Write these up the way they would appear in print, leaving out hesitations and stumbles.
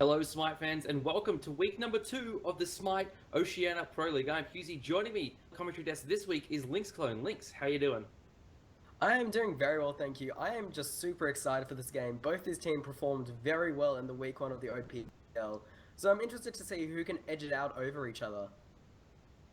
Hello, Smite fans, and welcome to week number 2 of the Smite Oceania Pro League. I'm Husey. Joining me on the commentary desk this week is Lynx Clone. Lynx, how you doing? I am doing very well, thank you. I am just super excited for this game. Both these teams performed very well in the week 1 of the OPL, so I'm interested to see who can edge it out over each other.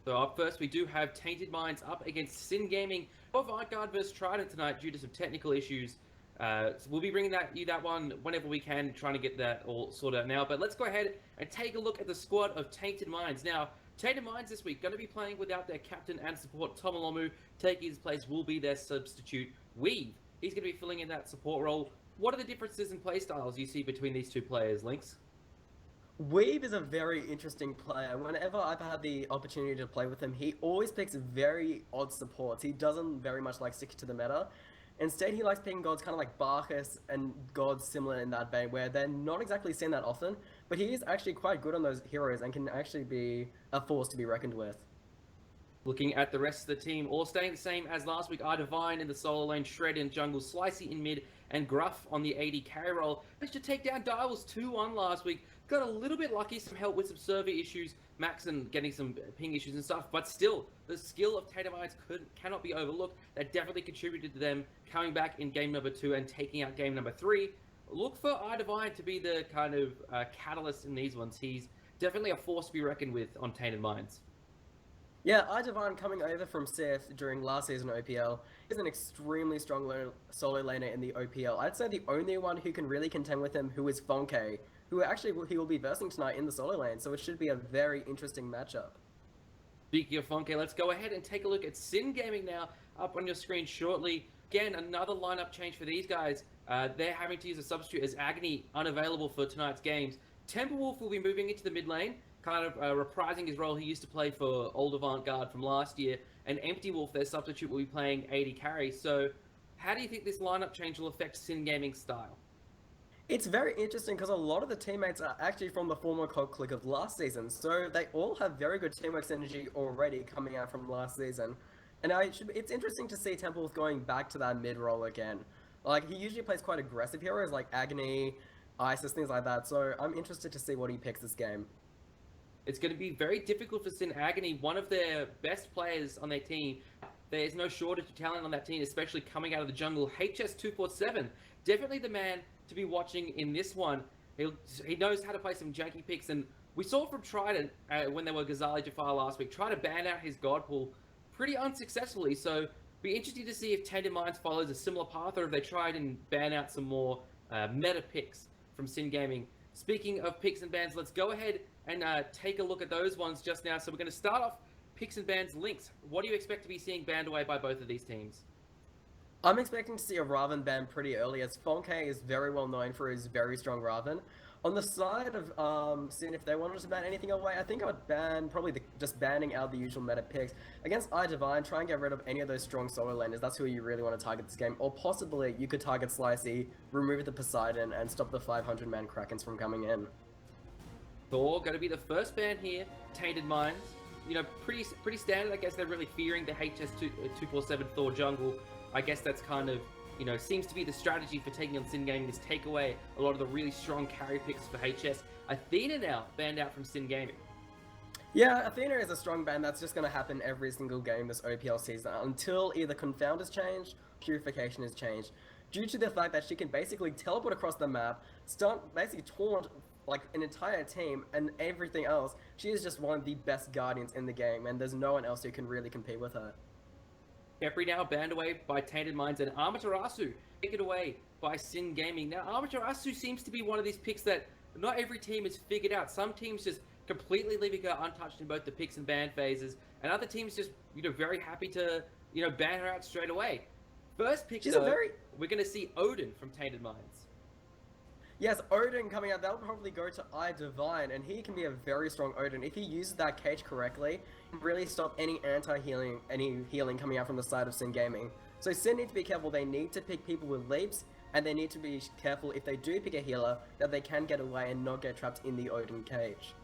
So up first, we do have Tainted Minds up against Sin Gaming of Vanguard vs Trident tonight due to some technical issues. So we'll be bringing you that one whenever we can, trying to get that all sorted out now. But let's go ahead and take a look at the squad of Tainted Minds. Now, Tainted Minds this week going to be playing without their captain and support. Tomolomu taking his place will be their substitute. Weave, he's going to be filling in that support role. What are the differences in play styles you see between these two players, Lynx? Weeb is a very interesting player. Whenever I've had the opportunity to play with him, he always picks very odd supports. He doesn't very much like stick to the meta. Instead, he likes picking gods kind of like Bacchus and gods similar in that vein, where they're not exactly seen that often, but he is actually quite good on those heroes and can actually be a force to be reckoned with. Looking at the rest of the team, all staying the same as last week. Divine in the solo lane, Shred in jungle, Slicey in mid, and Gruff on the AD carry role. Managed to take down Direwolves 2-1 last week. Got a little bit lucky, some help with some server issues, Maxon getting some ping issues and stuff, but still, the skill of Tainted Minds cannot be overlooked. That definitely contributed to them coming back in game number 2 and taking out game number 3. Look for Divine to be the kind of catalyst in these ones. He's definitely a force to be reckoned with on Tainted Minds. Yeah, Divine coming over from Sith during last season OPL is an extremely strong solo laner in the OPL. I'd say the only one who can really contend with him who is Fonke, who actually he will be versing tonight in the solo lane, so it should be a very interesting matchup. Speaking of Fonke, let's go ahead and take a look at Sin Gaming now, up on your screen shortly. Again, another lineup change for these guys. They're having to use a substitute as Agony unavailable for tonight's games. Timberwolf will be moving into the mid lane, kind of reprising his role he used to play for Old Avant-Garde from last year, and Empty Wolf, their substitute, will be playing AD carry. So how do you think this lineup change will affect Sin Gaming's style? It's very interesting because a lot of the teammates are actually from the former COD clique of last season, so they all have very good teamwork synergy already coming out from last season. And it's interesting to see Temple's going back to that mid role again. Like, he usually plays quite aggressive heroes like Agony, Isis, things like that, so I'm interested to see what he picks this game. It's going to be very difficult for Sin Agony, one of their best players on their team. There's no shortage of talent on that team, especially coming out of the jungle. HS247, definitely the man to be watching in this one. He knows how to play some janky picks, and we saw from Trident when they were Ghazali Jafar last week, try to ban out his god pool pretty unsuccessfully. So be interesting to see if Tainted Minds follows a similar path, or if they tried and ban out some more meta picks from Sin Gaming. Speaking of picks and bans, let's go ahead and take a look at those ones just now. So we're going to start off picks and bans. Lynx, what do you expect to be seeing banned away by both of these teams? I'm expecting to see a Raven ban pretty early, as Fonke is very well known for his very strong Raven. On the side of Sin, if they wanted to ban anything away, I think I would ban probably just banning out the usual meta picks. Against Divine, try and get rid of any of those strong solo laners. That's who you really want to target this game. Or possibly you could target Slicey, remove the Poseidon, and stop the 500-man Krakens from coming in. Thor going to be the first ban here. Tainted Minds, you know, pretty standard. I guess they're really fearing the HS247 Thor jungle. I guess that's kind of, you know, seems to be the strategy for taking on Sin Gaming, is take away a lot of the really strong carry picks for HS. Athena now banned out from Sin Gaming. Yeah, Athena is a strong ban. That's just going to happen every single game this OPL season until either Confound is changed, Purification is changed. Due to the fact that she can basically teleport across the map, basically taunt like an entire team and everything else. She is just one of the best Guardians in the game, and there's no one else who can really compete with her. Khepri now banned away by Tainted Minds, and Amaterasu taken away by Sin Gaming. Now, Amaterasu seems to be one of these picks that not every team has figured out. Some teams just completely leaving her untouched in both the picks and ban phases, and other teams just, you know, very happy to, you know, ban her out straight away. First pick, though, we're going to see Odin from Tainted Minds. Yes, Odin coming out, that'll probably go to Divine, and he can be a very strong Odin. If he uses that cage correctly, he can really stop any healing coming out from the side of Sin Gaming. So Sin need to be careful. They need to pick people with leaps, and they need to be careful if they do pick a healer, that they can get away and not get trapped in the Odin cage.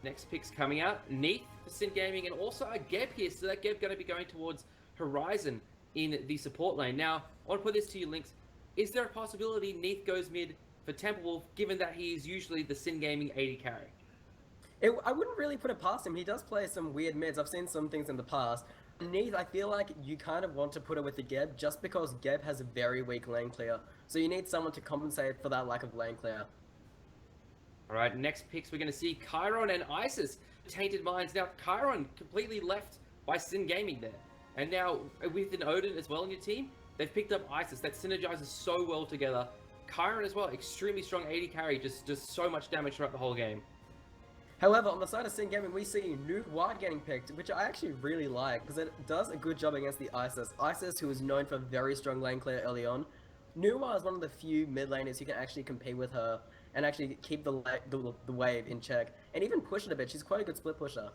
Next pick's coming out, Neath for Sin Gaming, and also a Geb here, so that Geb going to be going towards Horizon in the support lane. Now, I want to put this to you, Lynx. Is there a possibility Neath goes mid for Temple, given that he is usually the Sin Gaming 80 carry. I wouldn't really put it past him. He does play some weird mids. I've seen some things in the past. Needs, I feel like you kind of want to put it with the Geb just because Geb has a very weak lane clear. So you need someone to compensate for that lack of lane clear. All right, next picks we're going to see Chiron and Isis. Tainted Minds. Now, Chiron completely left by Sin Gaming there. And now, with an Odin as well in your team, they've picked up Isis. That synergizes so well together. Chiron as well, extremely strong 80 carry, just does so much damage throughout the whole game. However, on the side of Sin Gaming, we see Nuke White getting picked, which I actually really like, because it does a good job against the Isis. Isis, who is known for very strong lane clear early on. Nuwa is one of the few mid laners who can actually compete with her and actually keep the wave in check, and even push it a bit. She's quite a good split pusher.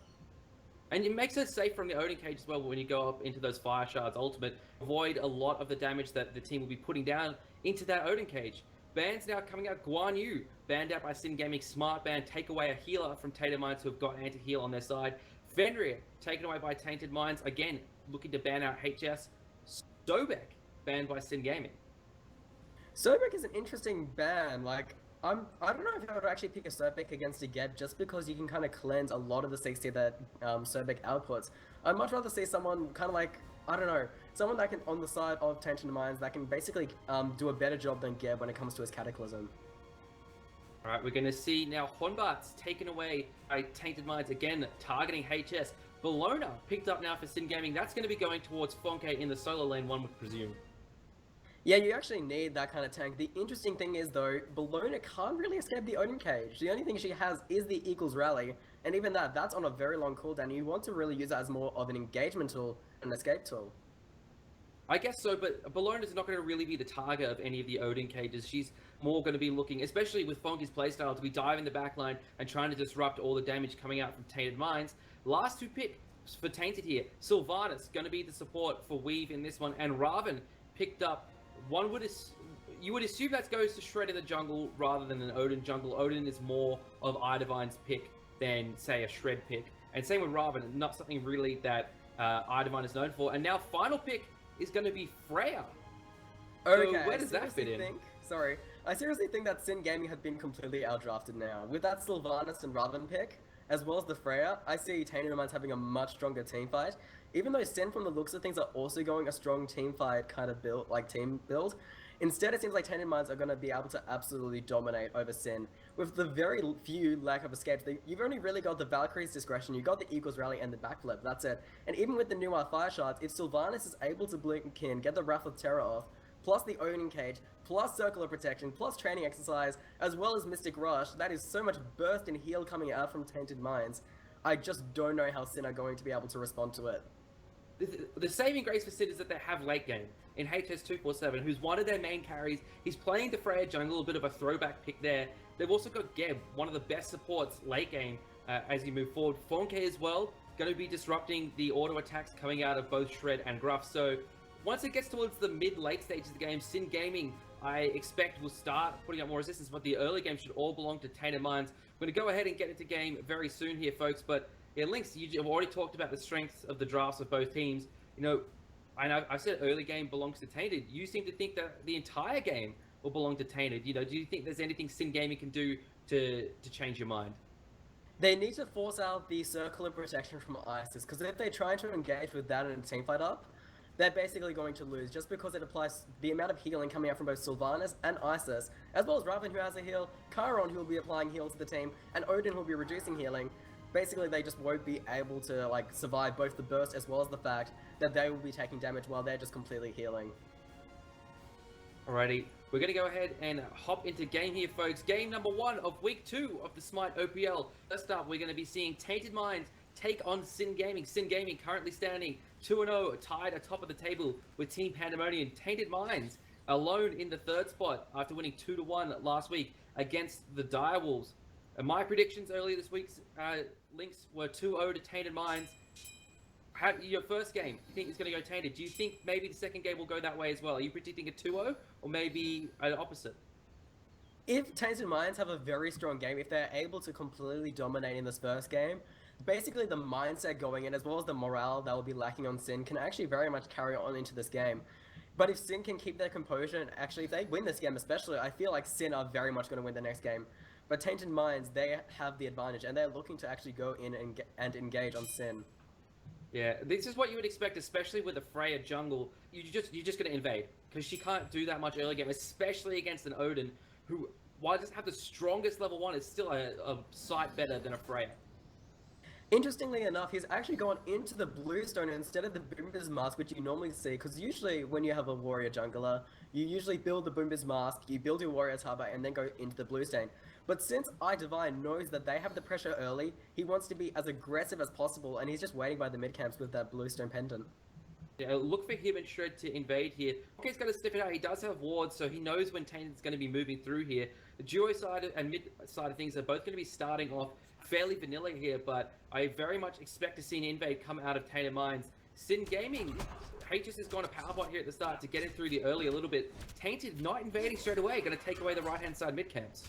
And it makes her safe from the Odin cage as well when you go up into those Fire Shards ultimate. Avoid a lot of the damage that the team will be putting down into that Odin cage. Bans now coming out. Guan Yu, banned out by Sin Gaming. Smart ban, take away a healer from Tainted Minds who have got anti-heal on their side. Fenrir, taken away by Tainted Minds. Again, looking to ban out HS. Sobek, banned by Sin Gaming. Sobek is an interesting ban. Like, I don't know if I would actually pick a Sobek against a Geb just because you can kind of cleanse a lot of the 60 that Sobek outputs. I'd much rather see someone kind of like, I don't know, someone that can, on the side of Tainted Minds, that can basically do a better job than Geb when it comes to his Cataclysm. Alright, we're going to see now Honbart's taken away by Tainted Minds, again targeting HS. Bologna picked up now for Sin Gaming. That's going to be going towards Fonke in the solo lane, one would presume. Yeah, you actually need that kind of tank. The interesting thing is, though, Bologna can't really escape the Odin cage. The only thing she has is the equals rally, and even that's on a very long cooldown. You want to really use that as more of an engagement tool, an escape tool. I guess so, but Bologna is not going to really be the target of any of the Odin cages. She's more going to be looking, especially with Fonke's playstyle, to be diving the backline and trying to disrupt all the damage coming out from Tainted Minds. Last two picks for Tainted here. Sylvanas going to be the support for Weave in this one, and Raven picked up. You would assume that goes to Shred in the jungle rather than an Odin jungle. Odin is more of Idivine's pick than, say, a Shred pick. And same with Raven, not something really that Idivine is known for. And now final pick is going to be Freya. Okay, so where does that fit in? I seriously think that Sin Gaming have been completely outdrafted now. With that Sylvanas and Raven pick, as well as the Freya, I see Tainted Minds having a much stronger team fight. Even though Sin, from the looks of things, are also going a strong team fight kind of build, like team build, instead it seems like Tainted Minds are going to be able to absolutely dominate over Sin. With the very few lack of escapes, you've only really got the Valkyrie's Discretion, you've got the Equals Rally and the Backflip, that's it. And even with the new Fire Shards, if Sylvanas is able to blink in, get the Wrath of Terror off, plus the Odin Cage, plus Circle of Protection, plus Training Exercise, as well as Mystic Rush, that is so much burst and heal coming out from Tainted Minds. I just don't know how Sin are going to be able to respond to it. The saving grace for Sid is that they have late game in HS247, who's one of their main carries. He's playing the Freya jungle, a bit of a throwback pick there. They've also got Geb, one of the best supports late game as you move forward. Fonke as well, going to be disrupting the auto attacks coming out of both Shred and Gruff. So once it gets towards the mid-late stages of the game, Sin Gaming, I expect, will start putting up more resistance, but the early game should all belong to Tainted Minds. We're going to go ahead and get into game very soon here, folks, but yeah, Lynx, you've already talked about the strengths of the drafts of both teams. You know, I know I said early game belongs to Tainted. You seem to think that the entire game will belong to Tainted. You know, do you think there's anything Sin Gaming can do to change your mind? They need to force out the Circle of Protection from Isis, because if they try to engage with that in a teamfight up, they're basically going to lose, just because it applies the amount of healing coming out from both Sylvanas and Isis, as well as Raven, who has a heal, Chiron, who will be applying heal to the team, and Odin, who will be reducing healing. Basically, they just won't be able to survive both the burst as well as the fact that they will be taking damage while they're just completely healing. Alrighty, we're going to go ahead and hop into game here, folks. Game number 1 of week 2 of the SMITE OPL. First up, we're going to be seeing Tainted Minds take on Sin Gaming. Sin Gaming currently standing 2-0, tied atop of the table with Team Pandemonium. Tainted Minds alone in the third spot after winning 2-1 last week against the Direwolves. My predictions earlier this week's links were 2-0 to Tainted Minds. Your first game, you think it's going to go Tainted? Do you think maybe the second game will go that way as well? Are you predicting a 2-0 or maybe an opposite? If Tainted Minds have a very strong game, if they're able to completely dominate in this first game, basically the mindset going in as well as the morale that will be lacking on Sin can actually very much carry on into this game. But if Sin can keep their composure, and actually if they win this game especially, I feel like Sin are very much going to win the next game. But Tainted Minds, they have the advantage, and they're looking to actually go in and engage on Sin. Yeah, this is what you would expect, especially with a Freya jungle. You're just going to invade, because she can't do that much early game, especially against an Odin, who, while it doesn't have the strongest level 1, is still a sight better than a Freya. Interestingly enough, he's actually gone into the Bluestone instead of the Boomber's Mask, which you normally see, because usually when you have a warrior jungler, you usually build the Boomber's Mask, you build your Warrior's Harbor, and then go into the Bluestone. But since iDivine knows that they have the pressure early, he wants to be as aggressive as possible, and he's just waiting by the mid camps with that Bluestone Pendant. Yeah, look for him and Shred to invade here. He's going to stiff it out. He does have wards, so he knows when Tainted's going to be moving through here. The duo side and mid side of things are both going to be starting off fairly vanilla here, but I very much expect to see an invade come out of Tainted Minds. Sin Gaming, HS has gone a power bot here at the start to get it through the early a little bit. Tainted not invading straight away, going to take away the right-hand side mid camps.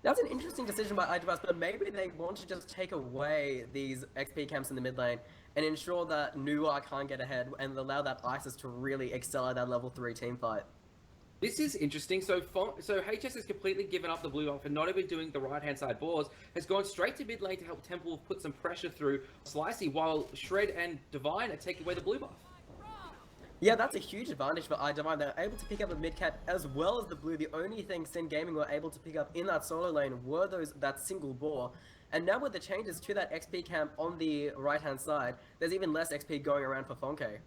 That's an interesting decision by iDivine, but maybe they want to just take away these XP camps in the mid lane and ensure that Nuwa can't get ahead and allow that Isis to really excel at that level 3 team fight. This is interesting. So HS has completely given up the blue buff and not even doing the right-hand side boars, has gone straight to mid lane to help Temple put some pressure through Slicey, while Shred and Divine are taking away the blue buff. Yeah, that's a huge advantage for iDivine. They're able to pick up the mid cap as well as the blue. The only thing Sin Gaming were able to pick up in that solo lane were that single boar. And now with the changes to that XP camp on the right-hand side, there's even less XP going around for Fonke.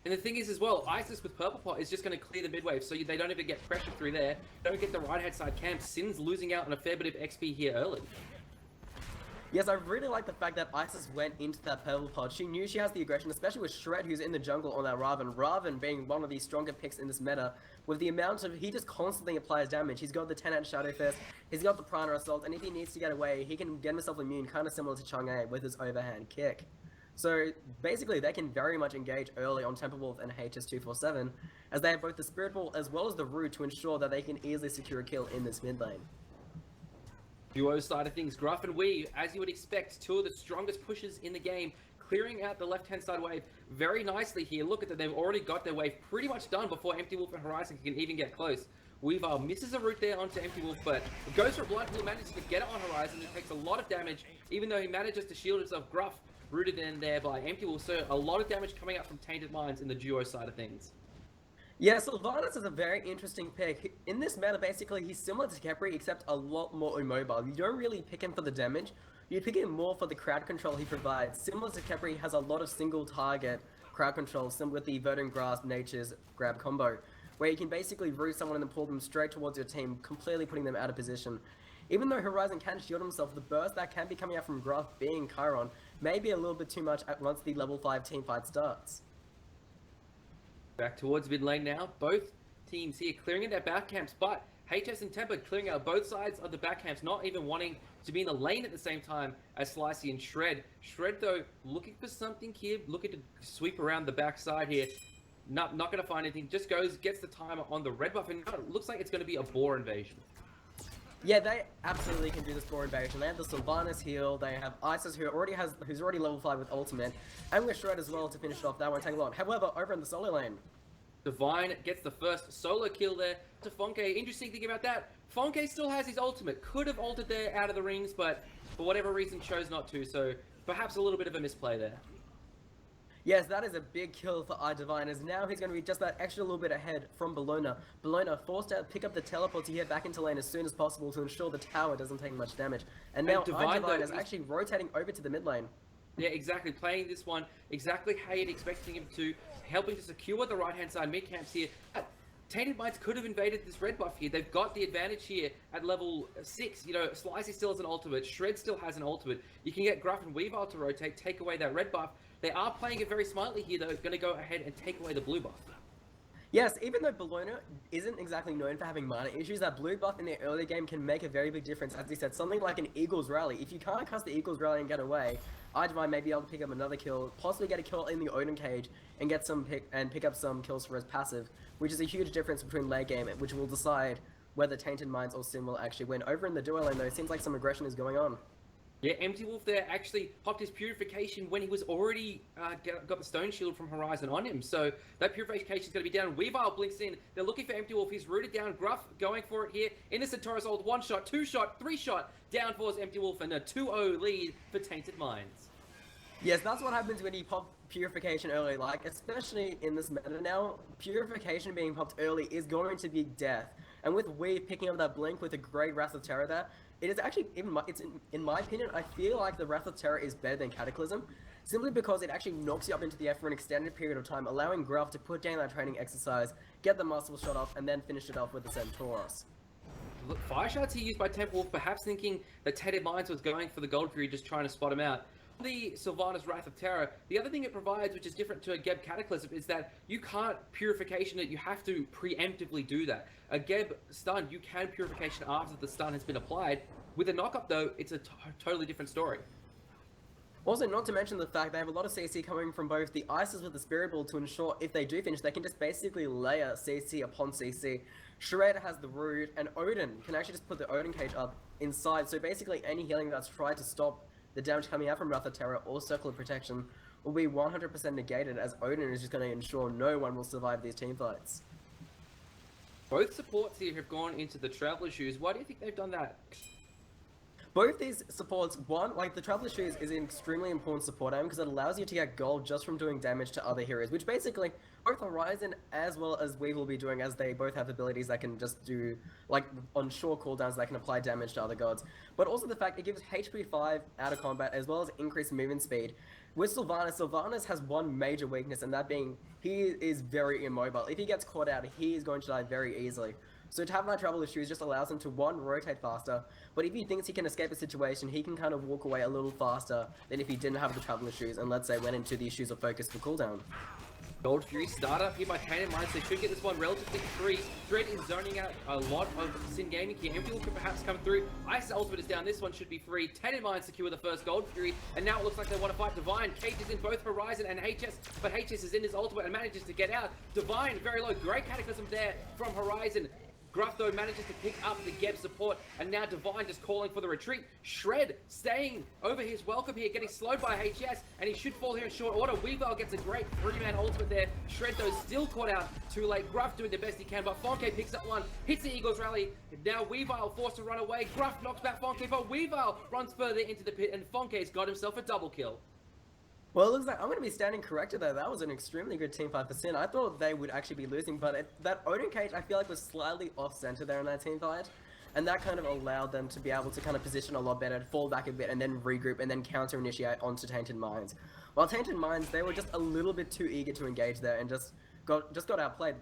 And the thing is as well, Isis with Purple Pot is just going to clear the mid wave, so they don't even get pressure through there. Don't get the right-hand side camp. Sin's losing out on a fair bit of XP here early. Yes, I really like the fact that Isis went into that purple pod. She knew she has the aggression, especially with Shred, who's in the jungle on that Raven. Raven being one of the stronger picks in this meta, with the amount of, he just constantly applies damage. He's got the 10-out Shadow Fist, he's got the Prana Assault, and if he needs to get away, he can get himself immune, kind of similar to Chang'e with his overhand kick. So basically, they can very much engage early on Tempewolf and HS247, as they have both the Spirit Ball as well as the Root to ensure that they can easily secure a kill in this mid lane. Duo side of things, Gruff and Wee, as you would expect, two of the strongest pushers in the game, clearing out the left-hand side wave very nicely here. Look at that, they've already got their wave pretty much done before Empty Wolf and Horizon can even get close. Weaver misses a route there onto Empty Wolf, but goes for a Blood Pool, manages to get it on Horizon. It takes a lot of damage, even though he manages to shield himself. Gruff rooted in there by Empty Wolf, so a lot of damage coming out from Tainted Minds in the duo side of things. Yeah, Sylvanas is a very interesting pick. In this meta, basically, he's similar to Khepri, except a lot more immobile. You don't really pick him for the damage, you pick him more for the crowd control he provides. Similar to Khepri, he has a lot of single target crowd control, similar with the Verdant Grasp Nature's grab combo, where you can basically root someone and then pull them straight towards your team, completely putting them out of position. Even though Horizon can shield himself, the burst that can be coming out from Gruff being Chiron may be a little bit too much once the level 5 team fight starts. Back towards mid lane now. Both teams here clearing in their back camps, but HS and Temper clearing out both sides of the back camps, not even wanting to be in the lane at the same time as Slicey and Shred. Shred, though, looking for something here, looking to sweep around the back side here. Not going to find anything, just gets the timer on the red buff, and it looks like it's going to be a boar invasion. Yeah, they absolutely can do this boar invasion. They have the Sylvanas heal, they have Isis who's already level 5 with ultimate, and with Shred as well to finish it off. That won't take long. However, over in the solo lane, Divine gets the first solo kill there to Fonke. Interesting thing about that, Fonke still has his ultimate. Could have ulted there out of the rings, but for whatever reason chose not to, so perhaps a little bit of a misplay there. yes, that is a big kill for iDivine, as now he's going to be just that extra little bit ahead from Bologna. Bologna forced to pick up the teleport to get back into lane as soon as possible to ensure the tower doesn't take much damage. And now iDivine is actually rotating over to the mid lane. Yeah, exactly. Playing this one exactly how you'd expecting him to, helping to secure the right-hand side mid-camps here. Tainted Minds could have invaded this red buff here. They've got the advantage here at level 6. You know, Slicey still has an ultimate. Shred still has an ultimate. You can get Gruff and Weavile to rotate, take away that red buff. They are playing it very smartly here, though. Going to go ahead and take away the blue buff. Yes, even though Bologna isn't exactly known for having mana issues, that blue buff in the early game can make a very big difference. As he said, something like an Eagles Rally. If you can't cast the Eagles Rally and get away, iDivine may be able to pick up another kill, possibly get a kill in the Odin cage, and get some pick up some kills for his passive, which is a huge difference between late game, which will decide whether Tainted Minds or Sin will actually win. Over in the duo lane, though, it seems like some aggression is going on. Yeah, Empty Wolf there actually popped his Purification when he was already got the Stone Shield from Horizon on him. So that Purification is going to be down. Weavile blinks in. They're looking for Empty Wolf. He's rooted down. Gruff going for it here. Innocent Taurus hold 1-shot, 2-shot, 3-shot. Down falls Empty Wolf and a 2-0 lead for Tainted Minds. Yes, that's what happens when you pop Purification early. Like, especially in this meta now, Purification being popped early is going to be death. And with Weave picking up that blink with a great Wrath of Terror there, it is actually, in my opinion, I feel like the Wrath of Terror is better than Cataclysm, simply because it actually knocks you up into the F for an extended period of time, allowing Gruff to put down that training exercise, get the muscle shot off, and then finish it off with the Centaurus. Look, fire shots he used by Temple Wolf, perhaps thinking that Tainted Minds was going for the Gold Fury, just trying to spot him out. The Sylvanas Wrath of Terror, the other thing it provides, which is different to a Geb Cataclysm, is that you can't Purification it, you have to preemptively do that. A Geb stun, you can Purification after the stun has been applied. With a knock-up though, it's a totally different story. Also, not to mention the fact they have a lot of CC coming from both the Ices with the Spirit Ball to ensure if they do finish, they can just basically layer CC upon CC. Shred has the Root, and Odin can actually just put the Odin cage up inside, so basically any healing that's tried to stop the damage coming out from Wrath of Terror or Circle of Protection will be 100% negated, as Odin is just going to ensure no one will survive these team fights. Both supports here have gone into the Traveler Shoes. Why do you think they've done that? Both these supports, one, like the Traveler Shoes is an extremely important support item because it allows you to get gold just from doing damage to other heroes, which basically both Horizon as well as Weave will be doing, as they both have abilities that can just do, like on short cooldowns that can apply damage to other gods. But also the fact it gives HP 5 out of combat as well as increased movement speed. With Sylvanas, Sylvanas has one major weakness, and that being he is very immobile. If he gets caught out, he is going to die very easily. So to have that Traveler Shoes just allows him to, one, rotate faster, but if he thinks he can escape a situation, he can kind of walk away a little faster than if he didn't have the Traveler Shoes and, let's say, went into these Shoes of Focus for cooldown. Gold Fury starter here by Tainted Minds. They should get this one relatively free. Dread is zoning out a lot of Sin Gaming here. Empty Wolf could perhaps come through. Ice Ultimate is down. This one should be free. Tainted Minds secure the first Gold Fury. And now it looks like they want to fight Divine. Cage is in both Horizon and HS. But HS is in his ultimate and manages to get out. Divine, very low. Great Cataclysm there from Horizon. Gruff, though, manages to pick up the Geb support, and now Divine just calling for the retreat. Shred staying over his welcome here, getting slowed by HS, and he should fall here in short order. Weavile gets a great 3-man ultimate there. Shred, though, still caught out too late. Gruff doing the best he can, but Fonke picks up one, hits the Eagles rally. Now Weavile forced to run away. Gruff knocks back Fonke, but Weavile runs further into the pit, and Fonke's got himself a double kill. Well, it looks like I'm going to be standing corrected there. That was an extremely good team fight for Sin. I thought they would actually be losing, but that Odin cage I feel like was slightly off-center there in that team fight. And that kind of allowed them to be able to kind of position a lot better, fall back a bit, and then regroup, and then counter-initiate onto Tainted Minds. While Tainted Minds, they were just a little bit too eager to engage there and just got outplayed.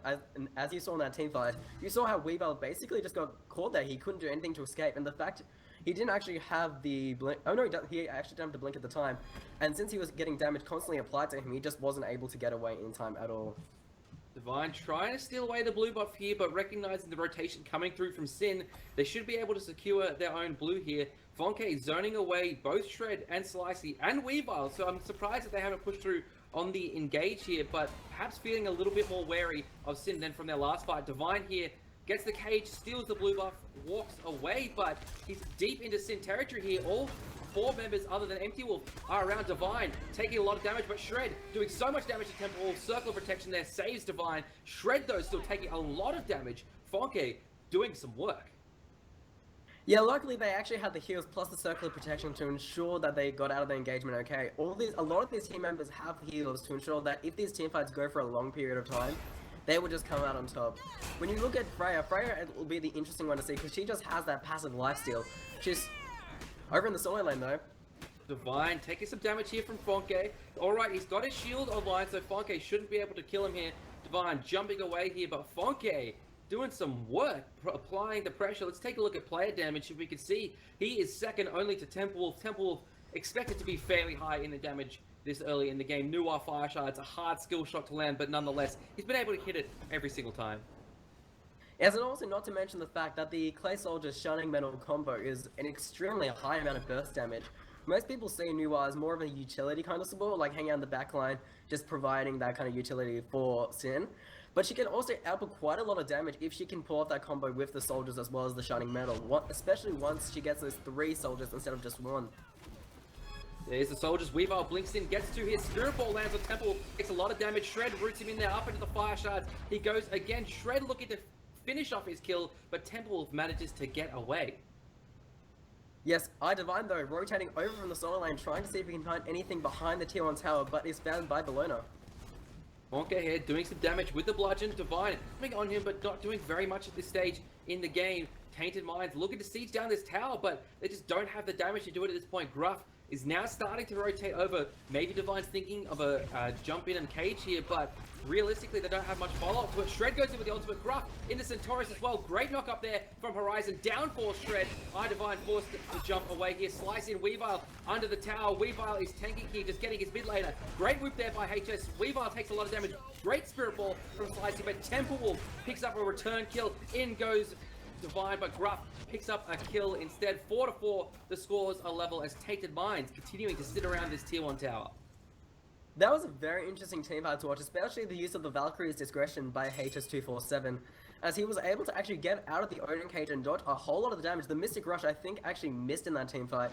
As you saw in that team fight, you saw how Weavile basically just got caught there. He couldn't do anything to escape, and the fact he didn't actually have the blink. Oh no, he actually didn't have the blink at the time. And since he was getting damage constantly applied to him, he just wasn't able to get away in time at all. Divine trying to steal away the blue buff here, but recognizing the rotation coming through from Sin, they should be able to secure their own blue here. Fonke zoning away both Shred and Slicey and Weavile, so I'm surprised that they haven't pushed through on the engage here, but perhaps feeling a little bit more wary of Sin than from their last fight. Divine here gets the cage, steals the blue buff, walks away, but he's deep into Sin territory here. All 4 members other than Empty Wolf are around Divine, taking a lot of damage, but Shred doing so much damage to Temple Wolf. Circle of Protection there saves Divine. Shred, though, still taking a lot of damage. Fonke doing some work. Yeah, luckily they actually had the heals plus the Circle of Protection to ensure that they got out of the engagement okay. A lot of these team members have heals to ensure that if these team fights go for a long period of time, they will just come out on top. When you look at Freya, it will be the interesting one to see because she just has that passive lifesteal. She's over in the solo lane though. Divine taking some damage here from Fonke. Alright, he's got his shield online, so Fonke shouldn't be able to kill him here. Divine jumping away here, but Fonke doing some work, applying the pressure. Let's take a look at player damage. If we can see, he is second only to Temple Wolf. Temple Wolf expected to be fairly high in the damage this early in the game. Nuwa Fire Shard, it's a hard skill shot to land, but nonetheless, he's been able to hit it every single time. Yes, and also not to mention the fact that the Clay Soldier Shining Metal combo is an extremely high amount of burst damage. Most people see Nuwa as more of a utility kind of support, like hanging out in the back line, just providing that kind of utility for Sin. but she can also output quite a lot of damage if she can pull off that combo with the soldiers as well as the Shining Metal, especially once she gets those 3 soldiers instead of just 1. There's the soldiers. Weavile blinks in, gets to his Spirit Ball, lands on Temple, takes a lot of damage. Shred roots him in there, up into the Fire Shards. He goes again. Shred looking to finish off his kill, but Temple manages to get away. Yes, Divine though, rotating over from the solo lane, trying to see if he can find anything behind the tier 1 tower, but is found by Bellona. Wonka here doing some damage with the bludgeon. Divine coming on him, but not doing very much at this stage in the game. Tainted Minds looking to siege down this tower, but they just don't have the damage to do it at this point. Gruff is now starting to rotate over. Maybe Divine's thinking of a jump in and cage here, but realistically they don't have much follow-up to it. Shred goes in with the ultimate. Gruff into Centaurus as well. Great knock up there from Horizon. Down for Shred. Divine forced to jump away here. Slice in Weavile under the tower. Weavile is tanking here, just getting his mid laner. Great whip there by HS. Weavile takes a lot of damage. Great Spirit Ball from Slicey, but Temple Wolf picks up a return kill. In goes Divine, but Gruff picks up a kill instead. 4-4, the scores are level as Tainted Minds continuing to sit around this tier 1 tower. That was a very interesting team fight to watch, especially the use of the Valkyrie's discretion by HS247, as he was able to actually get out of the Odin cage and dodge a whole lot of the damage. The Mystic Rush, I think, actually missed in that team fight,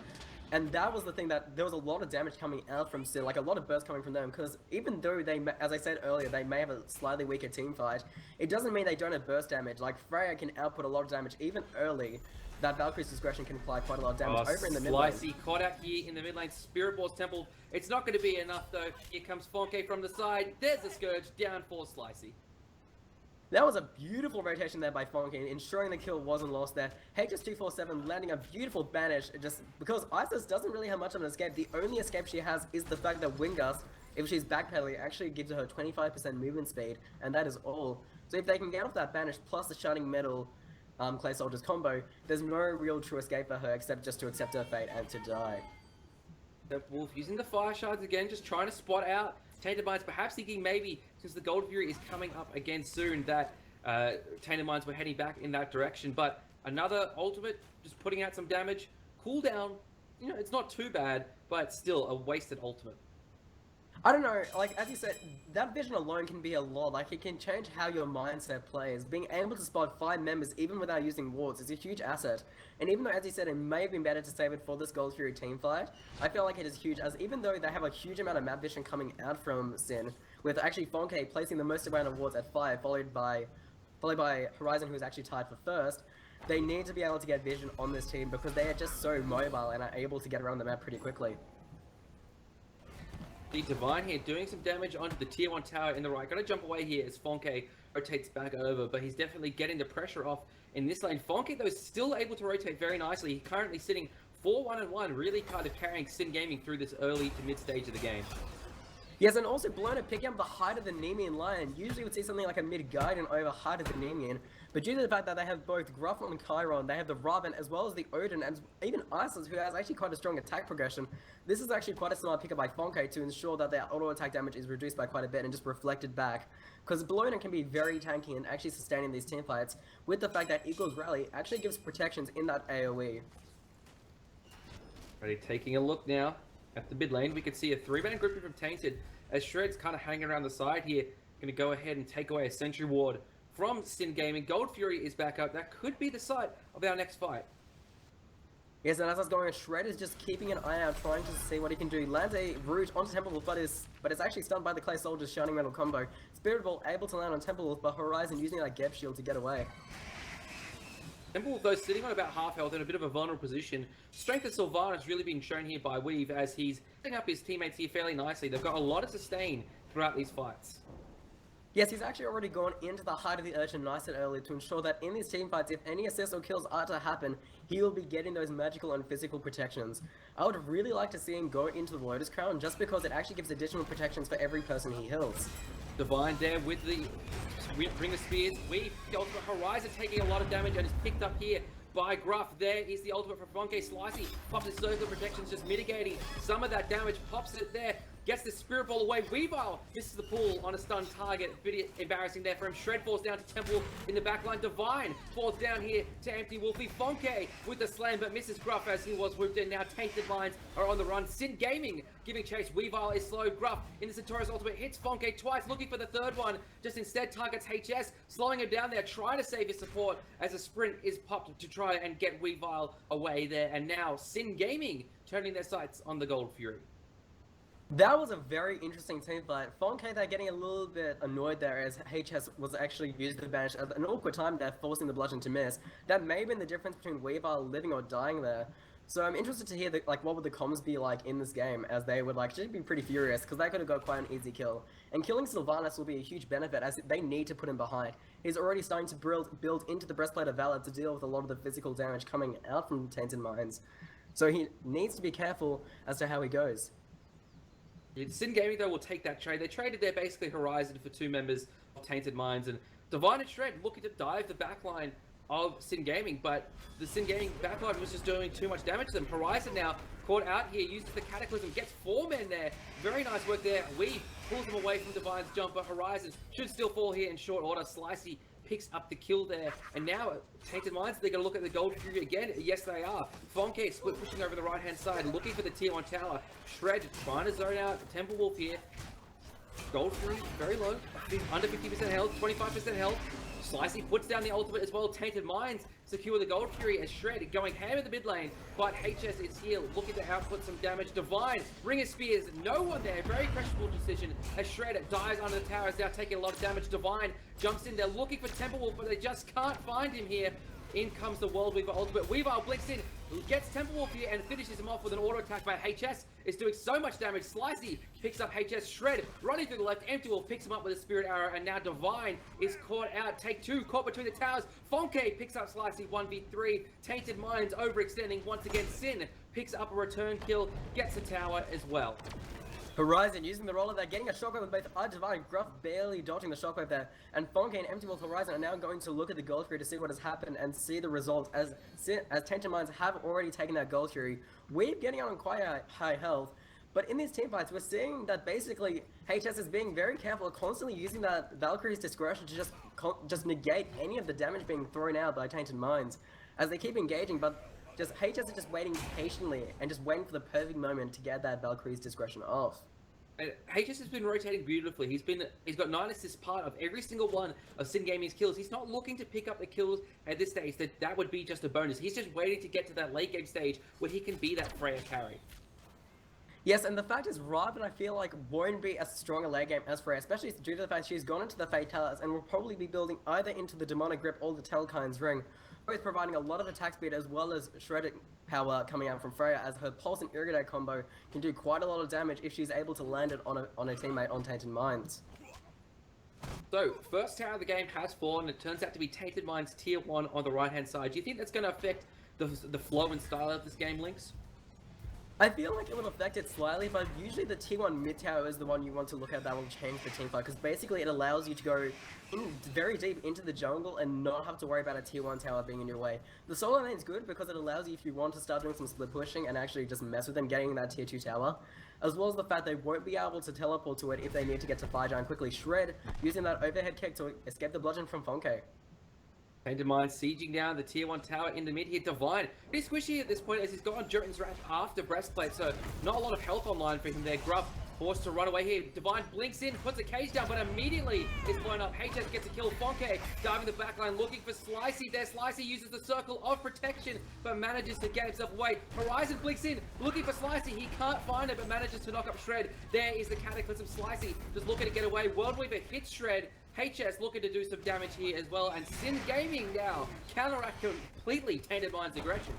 and that was the thing, that there was a lot of damage coming out from Sin, like a lot of bursts coming from them, because even though they, as I said earlier, they may have a slightly weaker team fight, it doesn't mean they don't have burst damage. Like, Freya can output a lot of damage even early. That Valkyrie's discretion can apply quite a lot of damage over in the mid lane. Slicey caught out here in the mid lane. Spirit Balls Temple. It's not going to be enough though. Here comes Fonke from the side. There's the Scourge. Down for Slicey. That was a beautiful rotation there by Fonke, ensuring the kill wasn't lost there. HS247 landing a beautiful banish, just because Isis doesn't really have much of an escape. The only escape she has is the fact that Wingust, if she's backpedaling, actually gives her 25% movement speed, and that is all. So if they can get off that banish plus the Shining Metal Clay Soldiers combo, there's no real true escape for her except just to accept her fate and to die. The Wolf using the Fire Shards again, just trying to spot out Tainted Minds, perhaps thinking maybe since the Gold Fury is coming up again soon that Tainted Minds were heading back in that direction. But another ultimate, just putting out some damage. Cooldown, you know, it's not too bad, but still a wasted ultimate. I don't know, like, as you said, that vision alone can be a lot. Like, it can change how your mindset plays. Being able to spot 5 members even without using wards is a huge asset. And even though, as you said, it may have been better to save it for this Gold Fury team fight, I feel like it is huge, as even though they have a huge amount of map vision coming out from Sin, with actually Fonke placing the most amount of wards at 5, followed by Horizon, who is actually tied for first, they need to be able to get vision on this team because they are just so mobile and are able to get around the map pretty quickly. The Divine here doing some damage onto the tier 1 tower in the right. Gonna jump away here as Fonke rotates back over, but he's definitely getting the pressure off in this lane. Fonke, though, is still able to rotate very nicely. He's currently sitting 4-1-1, really kind of carrying Sin Gaming through this early to mid stage of the game. Yes, and also Bellona picking up the height of the Nemean Lion. Usually would see something like a mid-Guardian over height of the Nemean, but due to the fact that they have both Gruff and Chiron, they have the Raven as well as the Odin, and even Isis, who has actually quite a strong attack progression. This is actually quite a smart pickup by Fonke to ensure that their auto-attack damage is reduced by quite a bit and just reflected back. Because Bellona can be very tanky and actually sustaining these team fights, with the fact that Eagles Rally actually gives protections in that AoE. Ready, taking a look now at the mid lane. We can see a 3-man grouping from Tainted as Shred's kind of hanging around the side here. Going to go ahead and take away a Sentry Ward from Sin Gaming. Gold Fury is back up. That could be the site of our next fight. Yes, and as that's going on, Shred is just keeping an eye out, trying to see what he can do. Lands a root onto Temple Wolf, but it's actually stunned by the Clay Soldier's Shining Metal combo. Spirit Ball able to land on Temple Wolf, but Horizon using that Geb Shield to get away. Temple Wolf, though, sitting on about half health in a bit of a vulnerable position. Strength of Sylvanas is really being shown here by Weave as he's setting up his teammates here fairly nicely. They've got a lot of sustain throughout these fights. Yes, he's actually already gone into the height of the Urchin nice and early to ensure that in these team fights, if any assists or kills are to happen, he will be getting those magical and physical protections. I would really like to see him go into the Lotus Crown just because it actually gives additional protections for every person he heals. Divine there with the Ring of Spears. Weave, the ultimate Horizon taking a lot of damage and is picked up here by Gruff. There is the ultimate for Fonke. Slicey pops his circle of protections, just mitigating some of that damage. Pops it there. gets the Spirit Ball away. Weavile misses the pull on a stunned target. Bit embarrassing there for him. Shred falls down to Temple in the backline. Divine falls down here to Empty Wolfie. Fonke with the slam, but misses Gruff as he was whipped in. Now Tainted Minds are on the run. Sin Gaming giving chase. Weavile is slow. Gruff in the Centaurus ultimate hits Fonke twice, looking for the third one. Just instead targets HS, slowing him down there, trying to save his support as a sprint is popped to try and get Weavile away there. And now Sin Gaming turning their sights on the Gold Fury. That was a very interesting team fight. Fonke, they're getting a little bit annoyed there as HS was actually used the bench at an awkward time there, forcing the bludgeon to miss. That may have been the difference between Weavile living or dying there. So I'm interested to hear what would the comms be like in this game, as they would just be pretty furious because they could have got quite an easy kill. And killing Sylvanas will be a huge benefit as they need to put him behind. He's already starting to build into the breastplate of Valor to deal with a lot of the physical damage coming out from Tainted Minds. So he needs to be careful as to how he goes. Sin Gaming, though, will take that trade. They traded their basically Horizon for 2 members of Tainted Minds, and Divine and Shred looking to dive the backline of Sin Gaming, but the Sin Gaming backline was just doing too much damage to them. Horizon now caught out here, uses the Cataclysm, gets 4 men there. Very nice work there. Weave pulls him away from Divine's jumper. Horizon should still fall here in short order. Slicey picks up the kill there, and now Tainted Minds, they're going to look at the Gold Fury again. Yes, they are. Fonke split pushing over the right-hand side, looking for the tier 1 tower. Shred trying to zone out Temple Wolf here. Gold Fury, very low, under 50% health, 25% health. Slicey puts down the ultimate as well. Tainted Minds secure the Gold Fury as Shred going ham in the mid lane, but HS is here looking to output some damage. Divine, Ring of Spears, no one there. Very questionable decision as Shred dives under the tower, is now taking a lot of damage. Divine jumps in there looking for Temple Wolf, but they just can't find him here. In comes the World Weaver ultimate. Weavile blinks in, gets Temple Wolf here and finishes him off with an auto attack by HS. Is doing so much damage. Slicey picks up HS. Shred running through the left. Empty Wolf picks him up with a Spirit Arrow, and now Divine is caught out. Take 2, caught between the towers. Fonke picks up Slicey 1v3. Tainted Minds overextending once again. Sin picks up a return kill, gets a tower as well. Horizon using the roller there, getting a shockwave with both Divine, Gruff barely dodging the shockwave there, and Fonke and Empty Wolf Horizon are now going to look at the Gold Fury to see what has happened and see the result as Tainted Minds have already taken that Gold Fury. We're getting on quite a high health, but in these team fights we're seeing that basically HS is being very careful, constantly using that Valkyrie's discretion to just negate any of the damage being thrown out by Tainted Minds as they keep engaging, but HS is just waiting patiently and just waiting for the perfect moment to get that Valkyrie's discretion off. And HS has been rotating beautifully. He's got 9 assists part of every single one of Sin Gaming's kills. He's not looking to pick up the kills at this stage. That would be just a bonus. He's just waiting to get to that late game stage where he can be that Freya carry. Yes, and the fact is, Raven, I feel like, won't be as strong a late game as Freya, especially due to the fact she's gone into the Fatalis and will probably be building either into the Demonic Grip or the Telkine's Ring, both providing a lot of attack speed as well as shredding power coming out from Freya, as her Pulse and Irrigate combo can do quite a lot of damage if she's able to land it on a teammate on Tainted Minds. So, first tower of the game has fallen. It turns out to be Tainted Minds tier 1 on the right-hand side. Do you think that's going to affect the flow and style of this game, Lynx? I feel like it will affect it slightly, but usually the tier 1 mid tower is the one you want to look at that will change the team fight, because basically it allows you to go very deep into the jungle and not have to worry about a tier 1 tower being in your way. The solo lane is good because it allows you, if you want to start doing some split pushing and actually just mess with them getting that tier 2 tower, as well as the fact they won't be able to teleport to it if they need to get to Fire Giant quickly. Shred using that overhead kick to escape the bludgeon from Fonke. Tainted Minds sieging down the tier 1 tower in the mid here. Divine, he's squishy at this point as he's got on Jotun's Wrath after Breastplate, so not a lot of health online for him there. Gruff forced to run away here. Divine blinks in, puts a cage down, but immediately is blown up. HS gets a kill. Fonke diving the backline, looking for Slicey there. Slicey uses the circle of protection, but manages to get himself away. Horizon blinks in, looking for Slicey. He can't find it, but manages to knock up Shred. There is the Cataclysm. Slicey just looking to get away. World Weaver hits Shred. HS looking to do some damage here as well, and Sin Gaming now counteract completely Tainted Minds' aggression.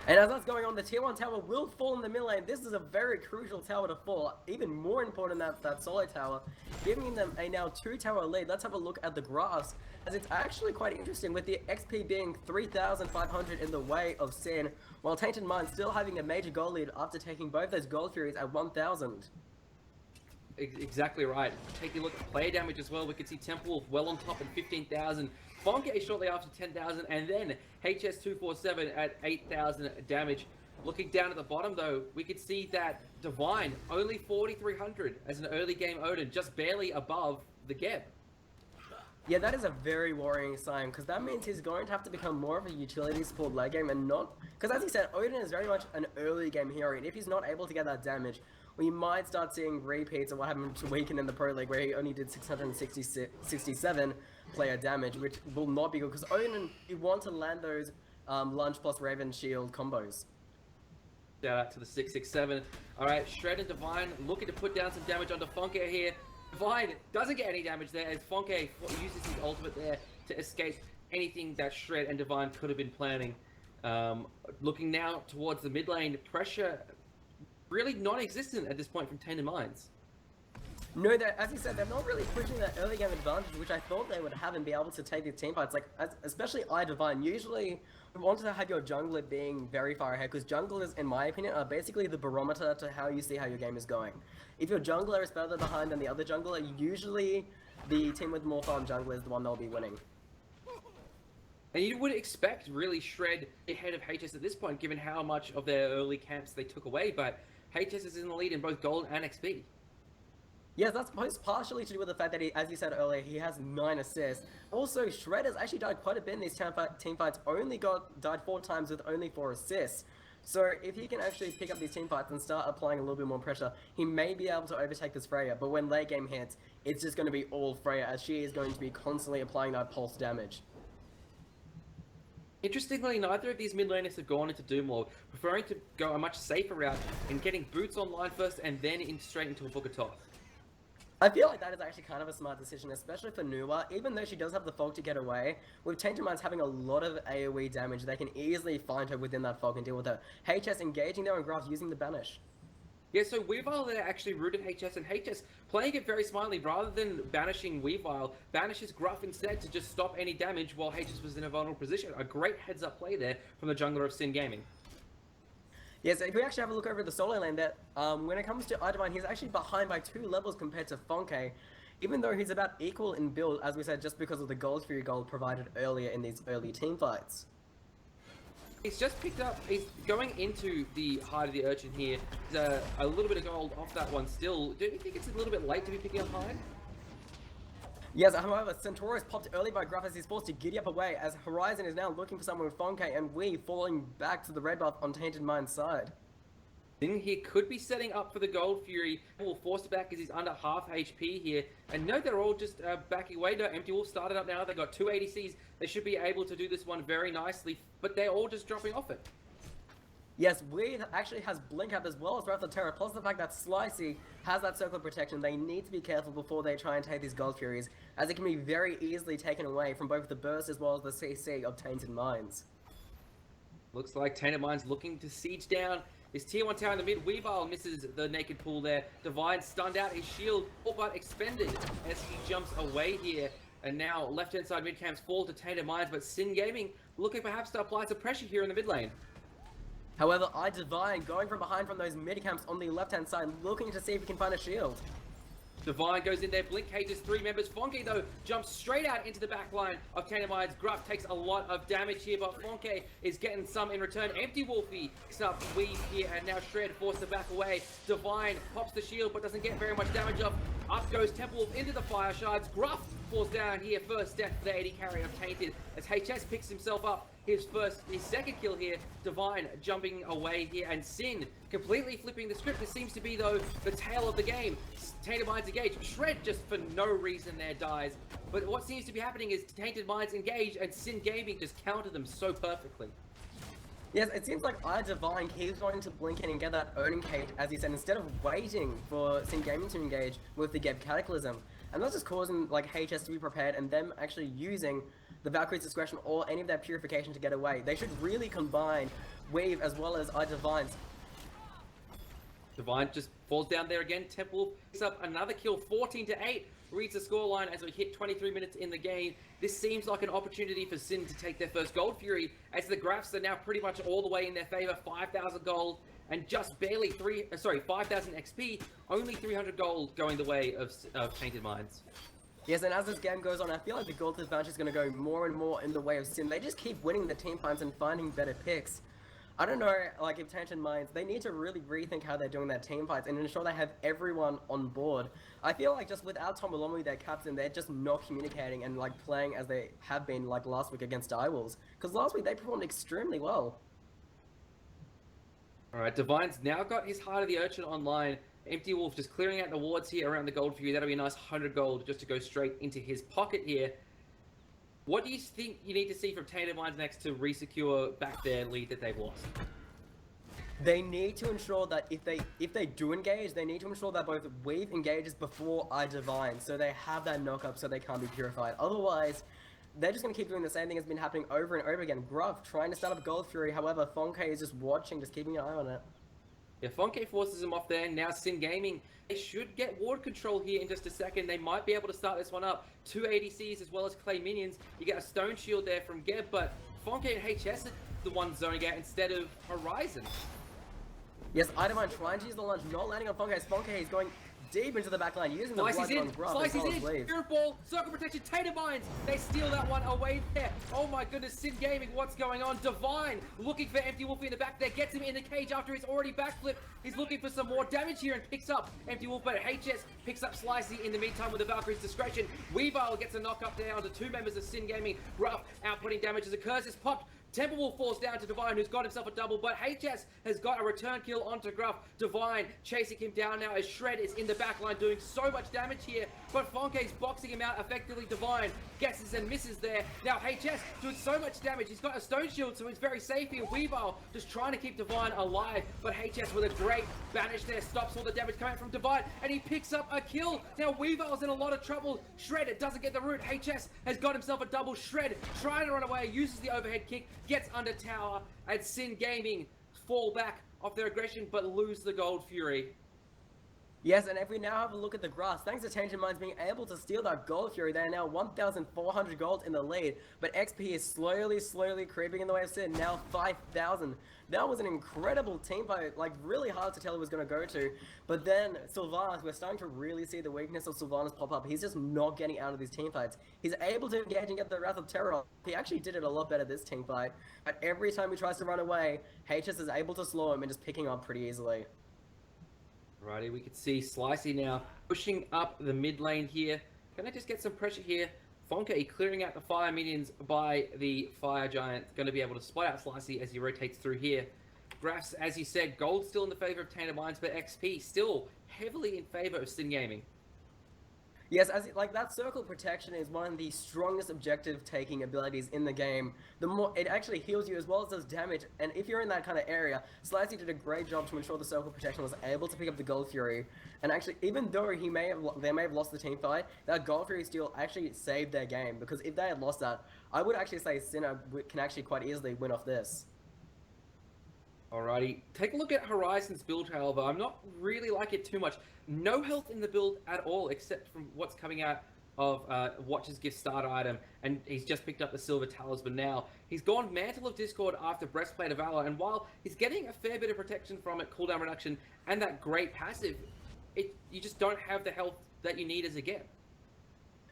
And as that's going on, the tier 1 tower will fall in the mid lane. This is a very crucial tower to fall, even more important than that solo tower, giving them a now 2 tower lead. Let's have a look at the graphs, as it's actually quite interesting, with the XP being 3,500 in the way of Sin, while Tainted Minds still having a major goal lead after taking both those Gold Furies at 1,000. Exactly right. Taking a look at player damage as well, we can see Temple Wolf well on top at 15,000. Fonke shortly after 10,000, and then HS247 at 8,000 damage. Looking down at the bottom, though, we could see that Divine only 4,300 as an early game Odin, just barely above the Geb. Yeah, that is a very worrying sign, because that means he's going to have to become more of a utility support late game and not... Because as he said, Odin is very much an early game hero, and if he's not able to get that damage, we might start seeing repeats of what happened to Weekend in the Pro League, where he only did 667 player damage, which will not be good, because Odin, you want to land those Lunge plus Raven Shield combos. Shout out to the 667. Alright, Shred and Divine looking to put down some damage onto Fonke here. Divine doesn't get any damage there as Fonke uses his ultimate there to escape anything that Shred and Divine could have been planning. Looking now towards the mid lane, pressure really non-existent at this point from Tainted Minds. No, as you said, they're not really pushing that early game advantage, which I thought they would have and be able to take these team fights. Like, especially Divine. Usually, we want to have your jungler being very far ahead, because junglers, in my opinion, are basically the barometer to how you see how your game is going. If your jungler is further behind than the other jungler, usually the team with more farm jungler is the one that'll be winning. And you would expect really Shred ahead of HS at this point, given how much of their early camps they took away, but HS is in the lead in both gold and XP. Yes, that's partially to do with the fact that, as you said earlier, he has 9 assists. Also, Shred has actually died quite a bit in these team fights, died 4 times with only 4 assists. So if he can actually pick up these team fights and start applying a little bit more pressure, he may be able to overtake this Freya, but when late game hits, it's just going to be all Freya, as she is going to be constantly applying that pulse damage. Interestingly, neither of these mid laners have gone into Doom Lord, preferring to go a much safer route and getting boots online first and then straight into a Book of Thoth. I feel like that is actually kind of a smart decision, especially for Nuwa. Even though she does have the fog to get away, with Tainted Minds having a lot of AoE damage, they can easily find her within that fog and deal with her. HS engaging there and Graf using the banish. Yeah, so Weavile there actually rooted HS, and HS playing it very smartly. Rather than banishing Weavile, banishes Gruff instead to just stop any damage while HS was in a vulnerable position. A great heads-up play there from the jungler of Sin Gaming. Yes, if we actually have a look over at the solo lane, that when it comes to Idivine, he's actually behind by 2 levels compared to Fonke, even though he's about equal in build, as we said, just because of the Gold Fury gold provided earlier in these early team fights. He's just picked up, he's going into the Hide of the Urchin here. There's a little bit of gold off that one still. Do you think it's a little bit late to be picking up Hide? Yes, however, Centaur is popped early by Gruff as he's forced to giddy up away, as Horizon is now looking for someone with Fonke and Wee falling back to the red buff on Tainted Mind's side. Then he could be setting up for the Gold Fury. Will force it back as he's under half HP here. And no, they're all just backing away. No, Empty Wolf started up now. They've got 2 ADCs. They should be able to do this one very nicely, but they're all just dropping off it. Yes, Wee actually has Blink Up as well as Wrath of Terror, plus the fact that Slicey has that circle of protection. They need to be careful before they try and take these Gold Furies, as it can be very easily taken away from both the burst as well as the CC of Tainted Minds. Looks like Tainted Minds looking to siege down his tier 1 tower in the mid. Weavile misses the naked pull there. Divine stunned out, his shield all but expended as he jumps away here. And now left-hand side mid camps fall to Tainted Minds, but Sin Gaming looking perhaps to apply some pressure here in the mid lane. However, Divine going from behind from those mid camps on the left-hand side, looking to see if he can find a shield. Divine goes in there, Blink cages 3 members. Fonke, though, jumps straight out into the back line of Tainted Minds. Gruff takes a lot of damage here, but Fonke is getting some in return. Empty Wolfie picks up Weave here, and now Shred forced to back away. Divine pops the shield, but doesn't get very much damage off. Up goes Temple Wolf into the fire shards. Gruff falls down here, first death for the AD carry of Tainted, as HS picks himself up. His second kill here. Divine jumping away here, and Sin completely flipping the script. This seems to be, though, the tail of the game. Tainted Minds engage. Shred just for no reason there dies. But what seems to be happening is Tainted Minds engage, and Sin Gaming just countered them so perfectly. Yes, it seems like Divine keeps wanting to blink in and get that Odin cage, as he said, instead of waiting for Sin Gaming to engage with the Geb Cataclysm. And that's just causing like HS to be prepared and them actually using the Valkyrie's Discretion or any of their Purification to get away. They should really combine Weave as well as Divine's. Divine just falls down there again. Temple picks up another kill, 14-8. Reads the scoreline as we hit 23 minutes in the game. This seems like an opportunity for Sin to take their first Gold Fury, as the graphs are now pretty much all the way in their favor. 5,000 gold and just barely 5,000 XP. Only 300 gold going the way of Tainted Minds. Yes, and as this game goes on, I feel like the gold advantage is going to go more and more in the way of Sin. They just keep winning the team fights and finding better picks. I don't know, like, if Tainted Minds, they need to really rethink how they're doing their team fights and ensure they have everyone on board. I feel like just without Tom Maloney, their captain, they're just not communicating and, like, playing as they have been, like, last week against Direwolves. Because last week they performed extremely well. Alright, Divine's now got his Heart of the Urchin online. Empty Wolf just clearing out the wards here around the gold for you. That'll be a nice 100 gold just to go straight into his pocket here. What do you think you need to see from Tainted Minds next to re-secure back their lead that they've lost? They need to ensure that if they do engage, they need to ensure that both Weave engages before I Divine, so they have that knock-up so they can't be purified. Otherwise, they're just going to keep doing the same thing that's been happening over and over again. Gruff trying to start up Gold Fury, however, Fonke is just watching, just keeping an eye on it. Yeah, Fonke forces him off there. Now Sin Gaming, they should get ward control here in just a second. They might be able to start this one up. 2 ADCs as well as Clay minions. You get a Stone Shield there from Geb, but Fonke and HS are the ones zoning out instead of Horizon. Yes, Idavine trying to use the lunge, not landing on Fonke. Fonke is going deep into the back line, using the blood on Gruff as well as Leave. Spirit Ball, Circle Protection, Tainted Minds. They steal that one away there. Oh my goodness, Sin Gaming, what's going on? Divine looking for Empty Wolf in the back there, gets him in the cage after he's already backflipped. He's looking for some more damage here and picks up Empty Wolf, but HS picks up Slicey in the meantime with the Valkyrie's discretion. Weavile gets a knock up there onto 2 members of Sin Gaming. Gruff outputting damage as a curse is popped. Temple falls down to Divine, who's got himself a double, but HS has got a return kill onto Gruff. Divine chasing him down now as Shred is in the back line doing so much damage here, but Fonke's boxing him out effectively. Divine guesses and misses there. Now HS doing so much damage. He's got a Stone Shield, so he's very safe here. Weavile just trying to keep Divine alive, but HS with a great banish there stops all the damage coming from Divine, and he picks up a kill. Now Weavile's in a lot of trouble. Shred doesn't get the root. HS has got himself a double. Shred trying to run away, uses the overhead kick, gets under tower, and Sin Gaming fall back off their aggression but lose the Gold Fury. Yes, and if we now have a look at the grass, thanks to Tainted Minds being able to steal that Gold Fury, they are now 1,400 gold in the lead, but XP is slowly creeping in the way of Sin, now 5,000. That was an incredible team fight, like really hard to tell who was going to go to, but then Sylvanas, we're starting to really see the weakness of Sylvanas pop up. He's just not getting out of these team fights. He's able to engage and get the Wrath of Terror. He actually did it a lot better this team fight, but every time he tries to run away, HS is able to slow him and just picking up pretty easily. Righty, we can see Slicey now pushing up the mid lane here. Gonna just get some pressure here. Fonke clearing out the fire minions by the fire giant. Gonna be able to spot out Slicey as he rotates through here. Graphs, as you said, gold still in the favor of Tainted Minds, but XP still heavily in favor of Sin Gaming. Yes, like that circle protection is one of the strongest objective taking abilities in the game. The more it actually heals you as well as does damage, and if you're in that kind of area, Slicey did a great job to ensure the circle protection was able to pick up the Gold Fury. And actually, even though they may have lost the team fight, that Gold Fury steal actually saved their game, because if they had lost that, I would actually say Sinner can actually quite easily win off this. Alrighty, take a look at Horizon's build, however. I'm not really like it too much. No health in the build at all, except from what's coming out of Watch's gift starter item, and he's just picked up the Silver Talisman now. He's gone Mantle of Discord after Breastplate of Valor, and while he's getting a fair bit of protection from it, cooldown reduction, and that great passive, you just don't have the health that you need as a Geb.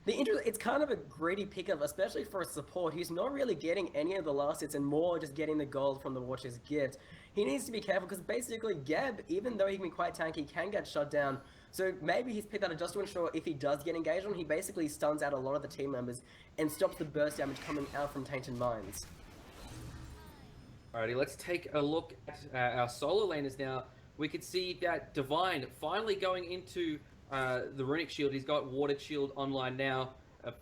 It's kind of a greedy pickup, especially for a support. He's not really getting any of the last hits and more just getting the gold from the Watcher's gift. He needs to be careful because basically Geb, even though he can be quite tanky, can get shut down. So maybe he's picked that up just to ensure if he does get engaged on, he basically stuns out a lot of the team members and stops the burst damage coming out from Tainted Minds. Alrighty, let's take a look at our solo laners now. We can see that Divine finally going into the Runic Shield. He's got Watered Shield online now.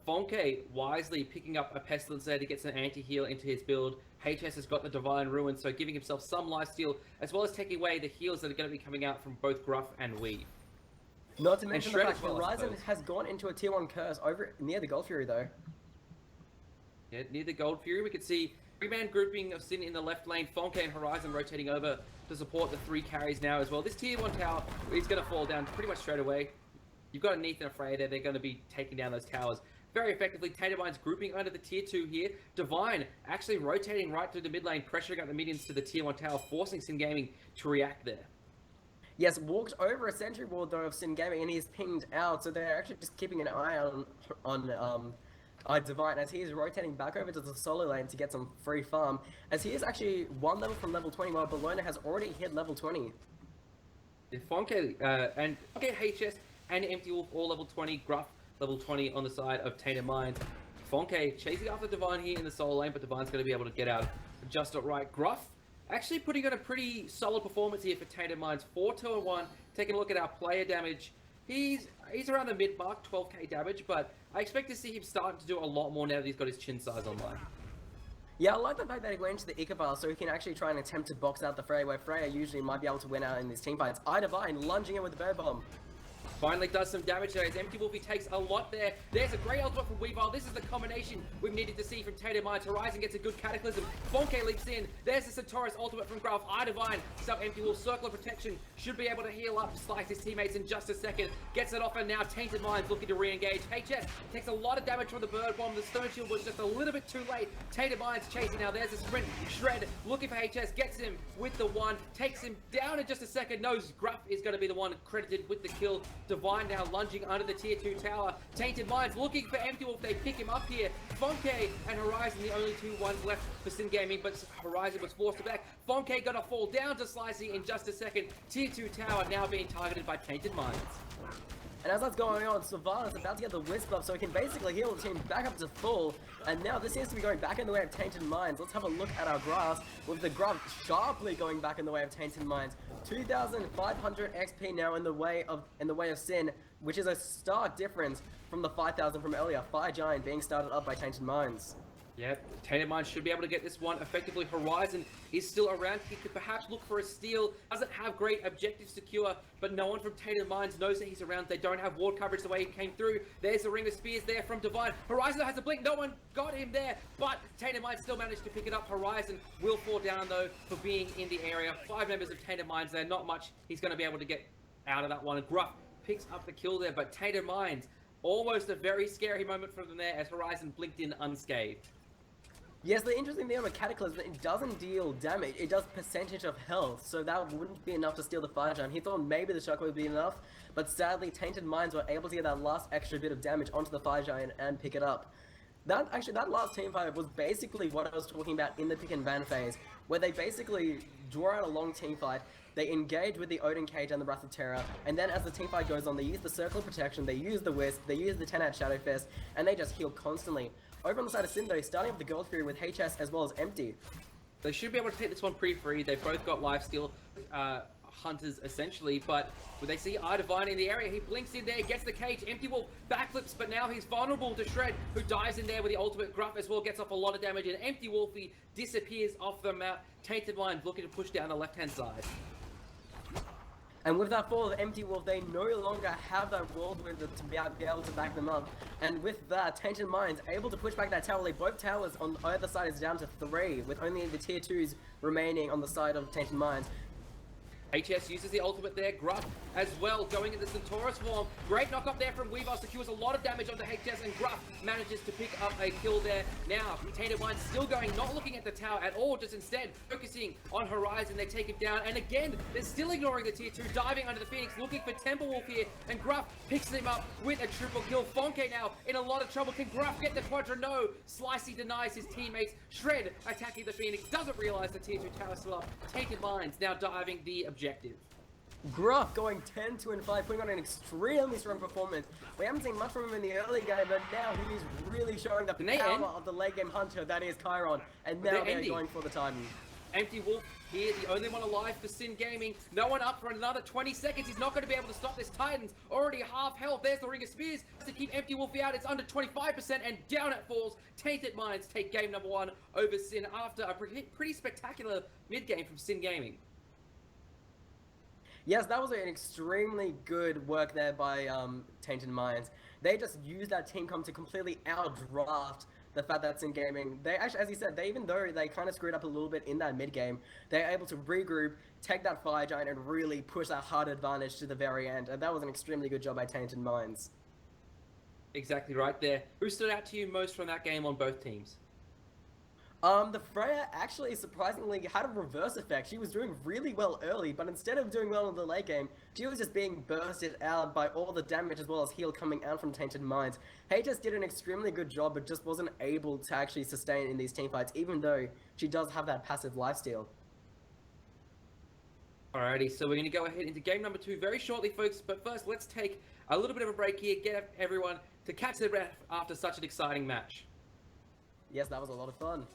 Fonke wisely picking up a Pestilence there to get some anti-heal into his build. HS has got the Divine Ruin, so giving himself some lifesteal, as well as taking away the heals that are going to be coming out from both Gruff and Weave. Not to mention the Shred fact as well, Horizon has gone into a tier 1 curse over near the Gold Fury though. Yeah, near the Gold Fury, we can see 3-man grouping of Sin in the left lane, Fonke and Horizon rotating over to support the 3 carries now as well. This tier 1 tower is going to fall down pretty much straight away. You've got a Neath and a Freya there, they're going to be taking down those towers very effectively. Tainted Minds grouping under the tier 2 here. Divine actually rotating right through the mid lane, pressuring out the minions to the tier 1 tower, forcing Sin Gaming to react there. Yes, walked over a sentry ward though of Sin Gaming and he's pinged out, so they're actually just keeping an eye on Divine, as he is rotating back over to the solo lane to get some free farm, as he is actually 1 level from level 20, while Bologna has already hit level 20. Fonke and Fonke, HS, and Empty Wolf all level 20, Gruff level 20 on the side of Tainted Minds. Fonke chasing after Divine here in the solo lane, but Divine's going to be able to get out just right. Gruff actually putting on a pretty solid performance here for Tainted Minds. 4-2-1. Taking a look at our player damage. He's around the mid mark, 12k damage, but I expect to see him starting to do a lot more now that he's got his chin size online. Yeah, I like the fact that he went into the Ichabod so he can actually try and attempt to box out the Freya, where Freya usually might be able to win out in these teamfights. Divine lunging in with the Bird Bomb. Finally does some damage there as Empty Wolf, he takes a lot there. There's a great ultimate from Weavile. This is the combination we've needed to see from Tainted Minds. Horizon gets a good Cataclysm. Fonke leaps in. There's the Centaurus ultimate from Graf. Divine, sub Empty Wolf, Circle of Protection. Should be able to heal up, slice his teammates in just a second. Gets it off, and now Tainted Minds looking to re-engage. HS takes a lot of damage from the Bird Bomb. The Stone Shield was just a little bit too late. Tainted Minds chasing now. There's a sprint. Shred looking for HS. Gets him with the one. Takes him down in just a second. Knows Gruff is going to be the one credited with the kill. Divine now lunging under the tier 2 tower. Tainted Minds looking for Empty Wolf. They pick him up here. Fonke and Horizon, the only 2 ones left for Sin Gaming, but Horizon was forced to back. Fonke gonna fall down to Slicey in just a second. Tier 2 tower now being targeted by Tainted Minds. And as that's going on, Sylvanas about to get the Wisp up so he can basically heal the team back up to full. And now this seems to be going back in the way of Tainted Minds. Let's have a look at our graphs, with the graph sharply going back in the way of Tainted Minds. 2,500 XP now in the way of Sin, which is a stark difference from the 5,000 from earlier. Fire Giant being started up by Tainted Minds. Yep, Tainted Minds should be able to get this one effectively. Horizon is still around. He could perhaps look for a steal. Doesn't have great objectives secure, but no one from Tainted Minds knows that he's around. They don't have ward coverage the way he came through. There's the Ring of Spears there from Divine. Horizon has a blink. No one got him there, but Tainted Minds still managed to pick it up. Horizon will fall down, though, for being in the area. 5 members of Tainted Minds there. Not much he's going to be able to get out of that one. Gruff picks up the kill there, but Tainted Minds, almost a very scary moment for them there as Horizon blinked in unscathed. Yes, the interesting thing about Cataclysm, it doesn't deal damage, it does percentage of health, so that wouldn't be enough to steal the Fire Giant. He thought maybe the Shockwave would be enough, but sadly Tainted Minds were able to get that last extra bit of damage onto the Fire Giant and pick it up. That last team fight was basically what I was talking about in the pick and ban phase, where they basically draw out a long team fight, they engage with the Odin Cage and the Wrath of Terror, and then as the team fight goes on, they use the Circle of Protection, they use the Wisp, they use the 10-out Shadow Fist, and they just heal constantly. Over on the side of Sin, though, starting with the Gold Fury with HS as well as Empty. They should be able to take this one pretty free. They've both got lifesteal hunters, essentially, but when they see Divine in the area, he blinks in there, gets the cage. Empty Wolf backflips, but now he's vulnerable to Shred, who dives in there with the ultimate. Gruff as well gets off a lot of damage, and Empty Wolfie disappears off the map. Tainted Mind looking to push down the left-hand side. And with that fall of Empty Wolf, they no longer have that world with it to be able to back them up. And with that, Tainted Minds able to push back that tower. Both towers on either side is down to 3, with only the tier 2s remaining on the side of Tainted Minds. HS uses the ultimate there. Gruff as well going into Centaurus form. Great knock up there from Weavile, secures a lot of damage onto HS, and Gruff manages to pick up a kill there. Now, Tainted Minds still going, not looking at the tower at all, just instead focusing on Horizon. They take him down, and again, they're still ignoring the tier 2, diving under the Phoenix, looking for Temple Wolf here, and Gruff picks him up with a triple kill. Fonke now in a lot of trouble. Can Gruff get the Quadra? No. Slicey denies his teammates. Shred attacking the Phoenix, doesn't realize the tier 2 tower still up. Tainted Minds now diving the objective. Gruff going 10-2-5, putting on an extremely strong performance. We haven't seen much from him in the early game, but now he's really showing the power of the late game hunter that is Chiron. And now they're going for the Titan. Empty Wolf here, the only one alive for Sin Gaming. No one up for another 20 seconds. He's not going to be able to stop this Titans. Already half health. There's the Ring of Spears to keep Empty Wolf out. It's under 25% and down it falls. Tainted Minds take game number 1 over Sin after a pretty spectacular mid-game from Sin Gaming. Yes, that was an extremely good work there by Tainted Minds. They just used that team comp to completely outdraft the fact that's in gaming. They actually, as you said, even though they kind of screwed up a little bit in that mid game, they're able to regroup, take that Fire Giant, and really push that hard advantage to the very end. And that was an extremely good job by Tainted Minds. Exactly right there. Who stood out to you most from that game on both teams? The Freya actually surprisingly had a reverse effect. She was doing really well early, but instead of doing well in the late game, she was just being bursted out by all the damage as well as heal coming out from Tainted Minds. HS did an extremely good job, but just wasn't able to actually sustain in these teamfights, even though she does have that passive lifesteal. Alrighty, so we're going to go ahead into game number 2 very shortly, folks. But first, let's take a little bit of a break here, get everyone to catch their breath after such an exciting match. Yes, that was a lot of fun.